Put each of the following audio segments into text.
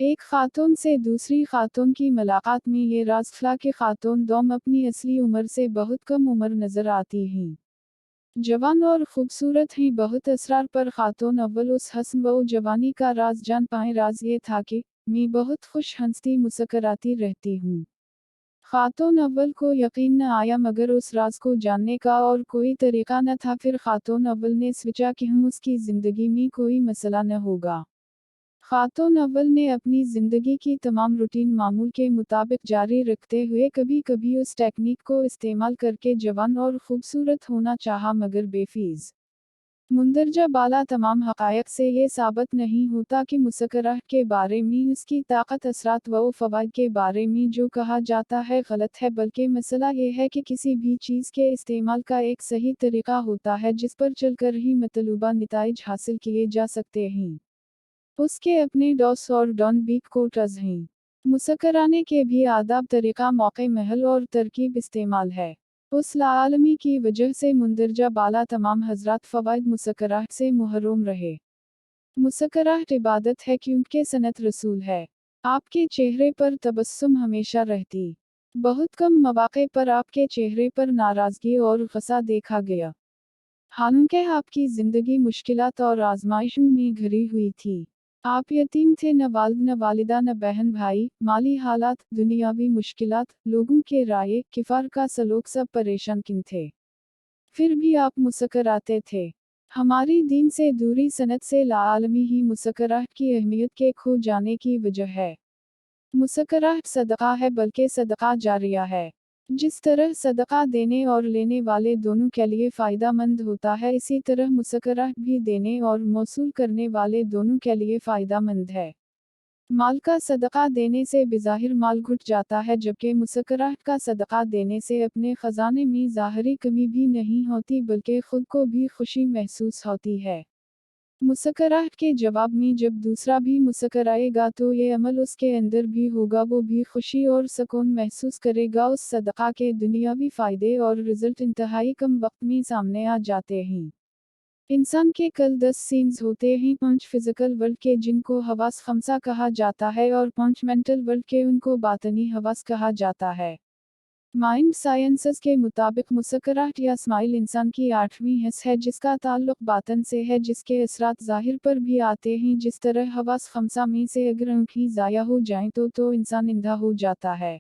एक खातून से दूसरी खातून की मुलाकात में ये राज खुला कि खातून दोम अपनी असली उम्र से बहुत कम उम्र नजर आती हैं। जवान और खूबसूरत हैं, बहुत असरार पर खातून अव्वल उस हस्न व जवानी का राज जान पाए। राज ये था कि मैं बहुत खुश हंसती मुस्कराती रहती हूँ। खातून अव्वल को यकीन न आया, मगर उस राज को जानने का और कोई तरीका न था। फिर खातून अव्वल ने सोचा कि उसकी ज़िंदगी में कोई मसला न होगा। खातून अव्वल ने अपनी ज़िंदगी की तमाम रूटीन मामूल के मुताबिक जारी रखते हुए कभी कभी उस टेक्निक को इस्तेमाल करके जवान और खूबसूरत होना चाहा, मगर बेफीस मुंदरजा बाला तमाम हक़ायक़ से ये साबित नहीं होता कि मुस्कराहट के बारे में उसकी ताकत, असरात व फ़वाइद के बारे में जो कहा जाता है गलत है, बल्कि मसला ये है कि किसी भी चीज़ के इस्तेमाल का एक सही तरीका होता है जिस पर चलकर ही मतलूबा नताइज हासिल किए जा सकते हैं। उसके अपने डॉस और डॉन बी कोटर्स हैं। मुस्कराने के भी आदाब, तरीका, मौके, महल और तरकीब इस्तेमाल है। उस लाआलमी की वजह से मुंदरजा बाला तमाम हजरात फ़वाइद मुस्कराहट से महरूम रहे। मुस्कराहट इबादत है क्योंकि सनत रसूल है। आपके चेहरे पर तबस्सुम हमेशा रहती। बहुत कम मौक़े पर आपके चेहरे पर नाराज़गी और गुस्सा देखा गया। हालांकि आपकी ज़िंदगी मुश्किलात और आजमाइशों में घिरी हुई थी। आप यतीम थे, न वालिद न वालिदा न बहन भाई, माली हालात, दुनियावी मुश्किलात, लोगों के राय, किफ़ार का सलूक, सब परेशान किन थे। फिर भी आप मुस्कराते थे। हमारी दीन से दूरी सनत से लाआलमी ही मुस्कराहट की अहमियत के खो जाने की वजह है। मुस्कराहट सदका है, बल्कि सदका जारिया है। जिस तरह सदका देने और लेने वाले दोनों के लिए फ़ायदा मंद होता है, इसी तरह मुस्कराहट भी देने और मौसूल करने वाले दोनों के लिए फ़ायदा मंद है। माल का सदका देने से बिज़ाहिर माल घुट जाता है, जबकि मुस्कराहट का सदका देने से अपने ख़जाने में ज़ाहरी कमी भी नहीं होती, बल्कि खुद को भी खुशी महसूस होती है। मुस्कराहट के जवाब में जब दूसरा भी मुस्कराएगा तो ये अमल उसके अंदर भी होगा, वो भी खुशी और सुकून महसूस करेगा। उस सदका के दुनियावी फ़ायदे और रिज़ल्ट इंतहाई कम वक्त में सामने आ जाते हैं। इंसान के कल 10 सीन्स होते हैं, 5 फिज़िकल वर्ल्ड के जिनको हवास खमसा कहा जाता है और 5 मेंटल वर्ल्ड के उनको बातनी हवास कहा जाता है। माइंड साइंसेस के मुताबिक मुस्कराहट या स्माइल इंसान की 8वीं हिस्स है जिसका ताल्लुक बातन से है, जिसके असरात ज़ाहिर पर भी आते हैं। जिस तरह हवास खमसा में से अगर आँखें ज़ाया हो जाएं तो इंसान अंधा हो जाता है,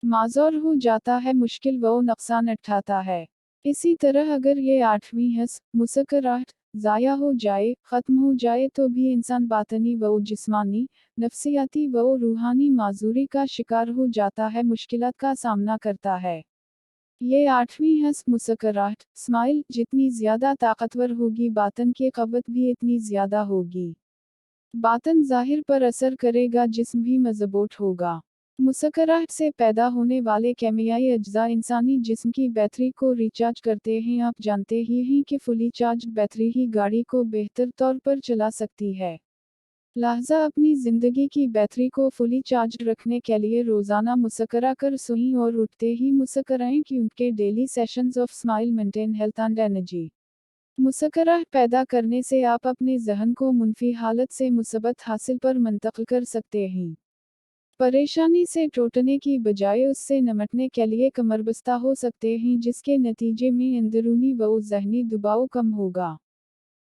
माज़ूर हो जाता है, मुश्किल व नुकसान उठाता है। इसी तरह अगर ये 8वीं हिस्स मुस्कराहट ज़ाया हो जाए, ख़त्म हो जाए तो भी इंसान बातनी व जिस्मानी, नफ्सियाती व रूहानी माजूरी का शिकार हो जाता है, मुश्किलात का सामना करता है। ये 8वीं हिस्स मुस्कराहट, स्माइल, जितनी ज़्यादा ताकतवर होगी बातन की क़व्वत भी इतनी ज़्यादा होगी। बातन ज़ाहिर पर असर करेगा, जिस्म भी मज़बूत होगा। मुस्कराहट से पैदा होने वाले केमियाई अज्जा इंसानी जिस्म की बैटरी को रिचार्ज करते हैं। आप जानते ही हैं कि फुली चार्ज्ड बैटरी ही गाड़ी को बेहतर तौर पर चला सकती है। लिहाजा अपनी ज़िंदगी की बैटरी को फुली चार्ज्ड रखने के लिए रोज़ाना मुस्करा कर सोएं और उठते ही मुस्कराएं, क्योंकि daily sessions of smile maintain health and energy. मुस्कराहट पैदा करने से आप अपने ज़हन को मुनफी हालत से मुसब्बत हासिल पर मुंतकिल कर सकते हैं। परेशानी से टूटने की बजाय उससे निपटने के लिए कमरबस्ता हो सकते हैं, जिसके नतीजे में अंदरूनी व ज़हनी दबाव कम होगा।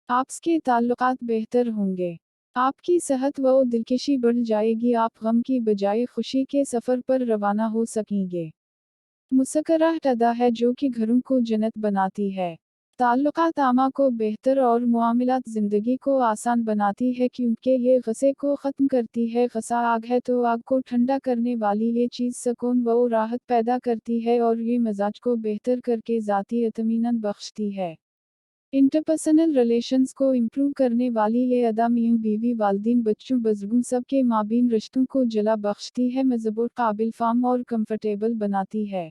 आपके ताल्लुकात बेहतर होंगे। आपकी सेहत व दिलकशी बढ़ जाएगी। आप गम की बजाय खुशी के सफ़र पर रवाना हो सकेंगे। मुस्कराहट अदा है जो कि घरों को जन्नत बनाती है। ताल्लुकात आमा को बेहतर और मुआमलात ज़िंदगी को आसान बनाती है, क्योंकि ये गुस्से को ख़त्म करती है। गुस्सा आग है तो आग को ठंडा करने वाली ये चीज़ सुकून व राहत पैदा करती है और ये मिजाज को बेहतर करके ज़ाती इत्मीनान बख्शती है। इंटरपर्सनल रिलेशंस को इम्प्रूव करने वाली ये अदा मियाँ बीवी, वालिदैन, बच्चों, बुजुर्गों सब के माबीन रिश्तों को जला बख्शती है, मजबूत, काबिल फाम और कंफर्टेबल बनाती है।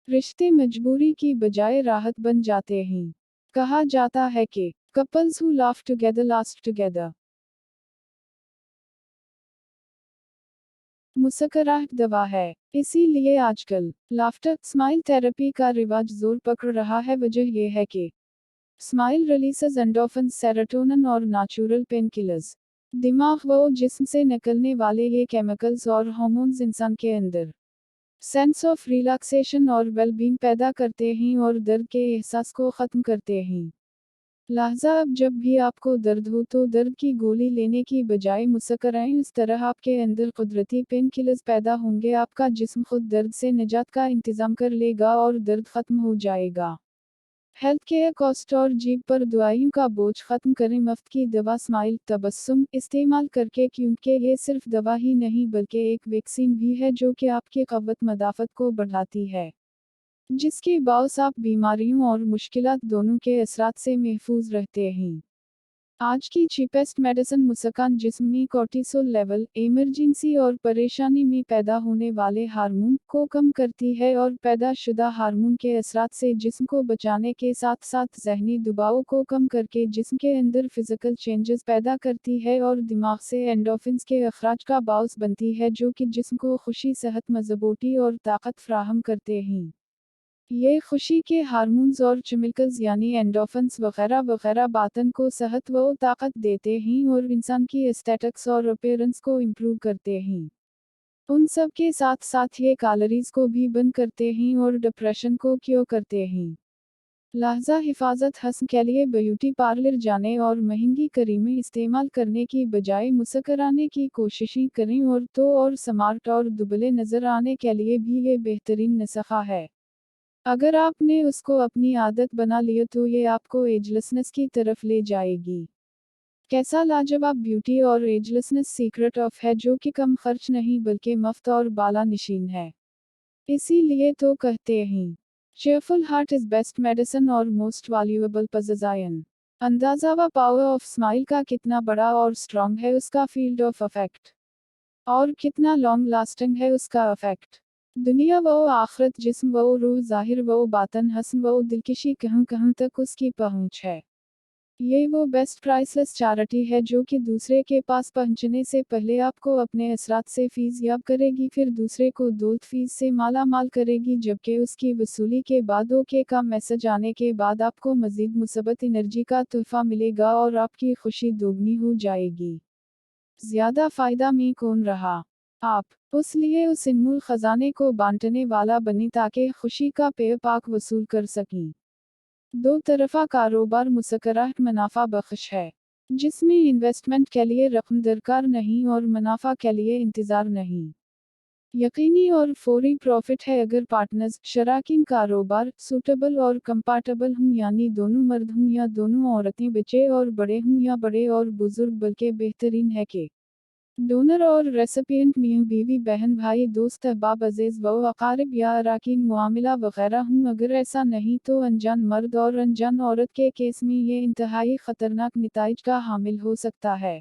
रिश्ते मजबूरी की बजाय राहत बन जाते हैं। कहा जाता है कि couples who laugh together last together. मुस्कराहट दवा है, इसीलिए आजकल लाफ्टर स्माइल थेरेपी का रिवाज जोर पकड़ रहा है। वजह यह है कि स्माइल रिलीजेस एंडोर्फिन, सेरोटोनिन और नेचुरल पेन किलर्स। दिमाग व जिस्म से निकलने वाले ये केमिकल्स और हार्मोन्स इंसान के अंदर सेंस ऑफ रिलैक्सेशन और वेलबींग पैदा करते हैं और दर्द के एहसास को ख़त्म करते हैं। लिहाजा अब जब भी आपको दर्द हो तो दर्द की गोली लेने की बजाय मुस्कुराएं, इस तरह आपके अंदर कुदरती पेन किलर्स पैदा होंगे, आपका जिस्म खुद दर्द से निजात का इंतज़ाम कर लेगा और दर्द ख़त्म हो जाएगा। हेल्थ केयर कॉस्ट और जीभ पर दवाइयों का बोझ ख़त्म करें। मुफ्त की दवा स्माइल तबस्सुम इस्तेमाल करके, क्योंकि ये सिर्फ दवा ही नहीं बल्कि एक वैक्सीन भी है जो कि आपकी क़व्वत मदाफ़त को बढ़ाती है, जिसके बावजूद आप बीमारियों और मुश्किलात दोनों के असरात से महफूज रहते हैं। आज की चीपेस्ट मेडिसिन मुस्कान जिस्म में कोर्टिसोल लेवल, इमरजेंसी और परेशानी में पैदा होने वाले हार्मोन को कम करती है और पैदाशुदा हार्मोन के असरात से जिस्म को बचाने के साथ साथ ज़हनी दबाव को कम करके जिस्म के अंदर फिजिकल चेंजेस पैदा करती है और दिमाग से एंडोफिन्स के अखराज का बाउस बनती है जो कि जिस्म को खुशी, सेहत, मजबूती और ताकत फराहम करते हैं। ये खुशी के हार्मोन्स और केमिकल्स यानी एंडोफिन्स वगैरह वगैरह बातन को सेहत व ताकत देते हैं और इंसान की एस्थेटिक्स और अपीयरेंस को इम्प्रूव करते हैं। उन सब के साथ साथ ये कैलोरीज को भी बंद करते हैं और डिप्रेशन को क्योर करते हैं। लिहाजा हिफाजत हस्न के लिए ब्यूटी पार्लर जाने और महंगी क्रीमें इस्तेमाल करने की बजाय मुस्कुराने की कोशिशें करें, और तो और स्मार्ट और दुबले नज़र आने के लिए भी ये बेहतरीन नुस्खा है। अगर आपने उसको अपनी आदत बना लिया तो ये आपको एजलेसनेस की तरफ ले जाएगी। कैसा लाजवाब ब्यूटी और एजलेसनेस सीक्रेट ऑफ है जो कि कम खर्च नहीं बल्कि मुफ्त और बाला निशीन है। इसीलिए तो कहते हैं, cheerful heart is best medicine और most valuable possession। अंदाज़ा व पावर ऑफ स्माइल का कितना बड़ा और स्ट्रॉन्ग है उसका फील्ड ऑफ अफेक्ट, और कितना लॉन्ग लास्टिंग है उसका इफेक्ट। दुनिया व आखिरत, जिस्म व रूह, ज़ाहिर व बातन, हसन व दिलकशी, कहाँ कहाँ तक उसकी पहुँच है। ये वो बेस्ट प्राइसलेस चैरिटी है जो कि दूसरे के पास पहुंचने से पहले आपको अपने असरात से फीस याब करेगी, फिर दूसरे को दौलत फीस से माला माल करेगी, जबकि उसकी वसूली के बाद ओके का मैसेज आने के बाद आपको मजीद मुसब्बत एनर्जी का तोहफा मिलेगा और आपकी खुशी दोगुनी हो जाएगी। ज्यादा फायदा में कौन रहा? आप। इसलिए उस इनमूल खजाने को बांटने वाला बनी ताकि खुशी का पेय पाक वसूल कर सकें। दो तरफा कारोबार मुस्कुराहट मुनाफा बख्श है, जिसमें इन्वेस्टमेंट के लिए रकम दरकार नहीं और मुनाफा के लिए इंतजार नहीं। यकीनी और फौरी प्रॉफिट है अगर पार्टनर्स, शराकीन कारोबार सूटेबल और कंपैटिबल हों, यानी दोनों मर्द हों या दोनों औरतें, बच्चे और बड़े हों या बड़े और बुजुर्ग, बल्कि बेहतरीन है कि डोनर और रेसिपिएंट मियां बीवी, बहन भाई, दोस्त, अहबाब, अजीज व अकारिब या अराकीन मुआमिला वगैरह हूँ। अगर ऐसा नहीं तो अनजान मर्द और अनजान औरत के केस में ये इंतहाई खतरनाक नताइज का हामिल हो सकता है।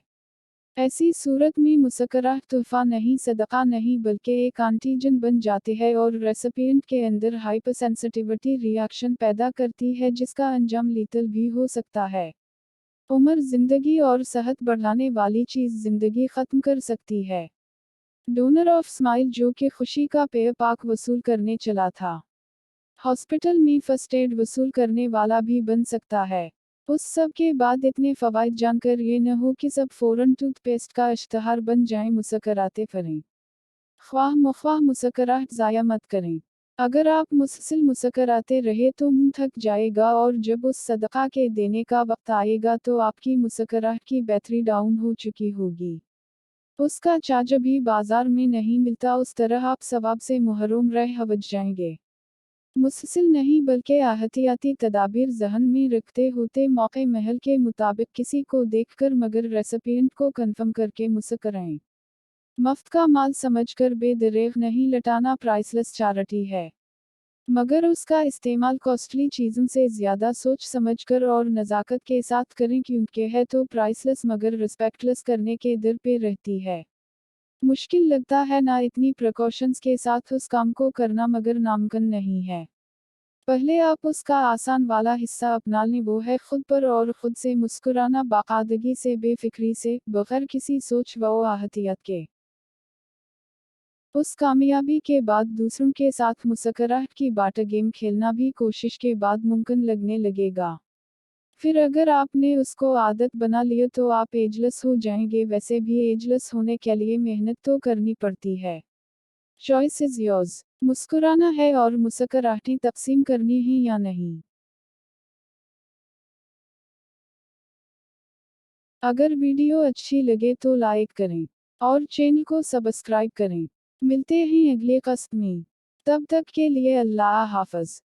ऐसी सूरत में मुस्कुराहट तोहफा नहीं, सदका नहीं, बल्कि एक एंटीजन बन जाते हैं और रेसिपिएंट के अंदर हाइपर सेंसिटिविटी रिएक्शन पैदा करती है जिसका अंजाम लीथल भी हो सकता है। उम्र, जिंदगी और सेहत बढ़ाने वाली चीज जिंदगी खत्म कर सकती है। डोनर ऑफ स्माइल जो कि खुशी का पेय पाक वसूल करने चला था, हॉस्पिटल में फर्स्ट एड वसूल करने वाला भी बन सकता है। उस सब के बाद इतने फवाइद जानकर ये न हो कि सब फौरन टूथपेस्ट का इश्तहार बन जाए। मुस्कुराते फिरें, ख्वाह मुख्वाह मुस्कुराहट ज़ाया मत करें। अगर आप मुसलसल मुस्कुराते रहे तो मुंह थक जाएगा और जब उस सदका के देने का वक्त आएगा तो आपकी मुस्कुराहट की बैटरी डाउन हो चुकी होगी। उसका चार्ज भी बाजार में नहीं मिलता, उस तरह आप सवाब से महरूम रह हवज जाएंगे। मुसलसल नहीं बल्कि एहतियाती तदाबीर जहन में रखते होते मौके महल के मुताबिक किसी को देखकर मगर रेसिपिएंट को कन्फर्म करके मुस्कुराएं। मुफ्त का माल समझकर बेदरेग नहीं लटाना प्राइसलेस चैरिटी है, मगर उसका इस्तेमाल कॉस्टली चीज़ों से ज़्यादा सोच समझकर और नज़ाकत के साथ करें, क्योंकि है तो प्राइसलेस मगर रिस्पेक्टलेस करने के दर पे रहती है। मुश्किल लगता है ना इतनी प्रिकॉशंस के साथ उस काम को करना, मगर नामुमकिन नहीं है। पहले आप उसका आसान वाला हिस्सा अपना लें, वो है खुद पर और खुद से मुस्कुराना, बाकायदगी से, बेफिक्री से, बगैर किसी सोच व आहतियत के। उस कामयाबी के बाद दूसरों के साथ मुस्कुराहट की बाट गेम खेलना भी कोशिश के बाद मुमकिन लगने लगेगा। फिर अगर आपने उसको आदत बना ली तो आप एजलेस हो जाएंगे। वैसे भी एजलेस होने के लिए मेहनत तो करनी पड़ती है। Choice is yours. मुस्कुराना है और मुस्कुराहटें तकसीम करनी है या नहीं। अगर वीडियो अच्छी लगे तो लाइक करें और चैनल को सब्सक्राइब करें। मिलते हैं अगले कस्ट में। तब तक के लिए अल्लाह हाफ़िज़।